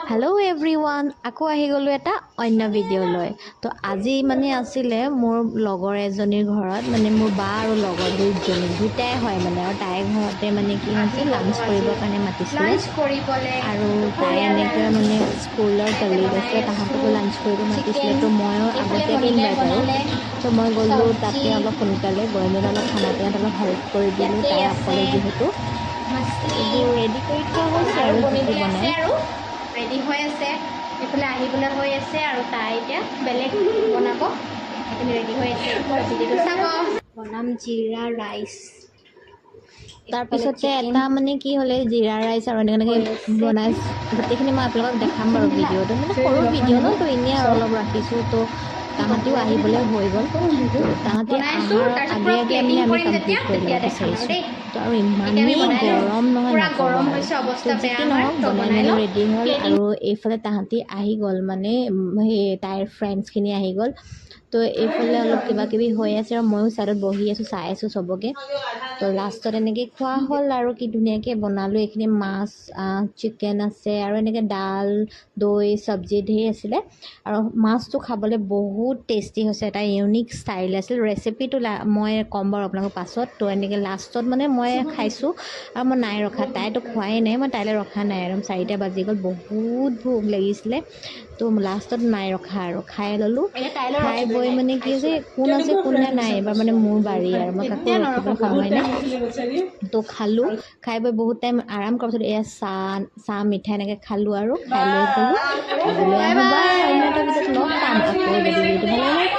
hello everyone आको आহি গলো এটা অন্য ভিডিও লৈ তো আজি মানে আছিলে মোৰ লগৰ এজনীৰ ঘৰত মানে মোৰ বা আৰু লগৰ দুজনী দুটাই হয় মানে আৰু তাই ঘৰতে মানে কি হৈছে লাঞ্চ কৰিবৰ কাৰণে মাতিছিলে আৰু তাই এনেকৈ মানে স্কুলৰ কলিগ আছে তাহাঁতকো লাঞ্চ কৰিব মাতিছিলে তো ময়ো আগতীয়াকৈ ইনভাইট আৰু তো মই গ'লোঁ তাতে অলপ সোনকালে গৈ মেলি অলপ খানা পিনাত অলপ হেল্প কৰি দিলোঁ তাই অকলে যিহেতু এইবোৰ ৰেডি কৰি থোৱা হৈছে আৰু কি বনাই ৰেডি হৈ আছে এইফালে আহিবলৈ হৈ আছে আৰু তাই এতিয়া বেলেগ বনাব এইখিনি ৰেডি হৈ আছে ভিডিঅ'টো চাব বনাম জিৰা ৰাইচ তাৰপিছতে এটা মানে কি হ'লে জিৰা ৰাইচ আৰু এনেকৈ বনাই গোটেইখিনি মই আপোনালোকক দেখাম বাৰু ভিডিঅ'টো মানে সৰু ভিডিঅ' ন তো এনেই আৰু অলপ ৰাখিছোঁ তো তাহাঁতিও আহিবলৈ হৈ গ'ল তো তাহাঁতি অহাৰ আগে আগে মানে আমি কমপ্লিট কৰি ল'ব বিচাৰিছোঁ তো আৰু ইমানেই গৰম নহয় গৰম নক'ব হৈছে আৰু অৱস্থা তো বেয়া যিকি হয় নহওক বনাই মেলি ৰেডি হ'ল আৰু এইফালে তাহাঁতি আহি গ'ল মানে সেই তাইৰ ফ্ৰেণ্ডছখিনি আহি গ'ল তো এইফালে অলপ কিবা কিবি হৈ আছে আৰু ময়ো ছাইডত বহি আছোঁ চাই আছোঁ চবকে তো লাষ্টত এনেকৈ খোৱা হ'ল আৰু কি ধুনীয়াকৈ বনালোঁ এইখিনি মাছ চিকেন আছে আৰু এনেকৈ ডাল দৈ চব্জি ধেৰ আছিলে আৰু মাছটো খাবলৈ বহুত টেষ্টি হৈছে এটা ইউনিক ষ্টাইল আছিল ৰেচিপিটো মই ক'ম বাৰু আপোনালোকক পাছত তো এনেকৈ লাষ্টত মানে মই খাইছোঁ আৰু মই নাই ৰখা তাইতো খোৱাই নাই মই তাইলৈ ৰখা নাই আৰু 4টা বাজি গ'ল বহুত ভোক লাগিছিলে তো লাষ্টত নাই ৰখা আৰু খাই ল'লোঁ খাই বৈ মানে কি হৈছে কোন আছে কোন নাই এবাৰ মানে মোৰ বাৰী আৰু মই কাকো ৰখিবলৈ সময় নাই তো খালোঁ খাই বৈ বহুত টাইম আৰাম কৰাৰ পিছত এয়া চাহ মিঠাই এনেকৈ খালোঁ আৰু খাই লৈ গ'লোঁ আগলৈ আহিবা অন্য এটা ভিডিঅ'ত লগ পাম আকৌ যদি ভিডিঅ'টো ভাল লাগে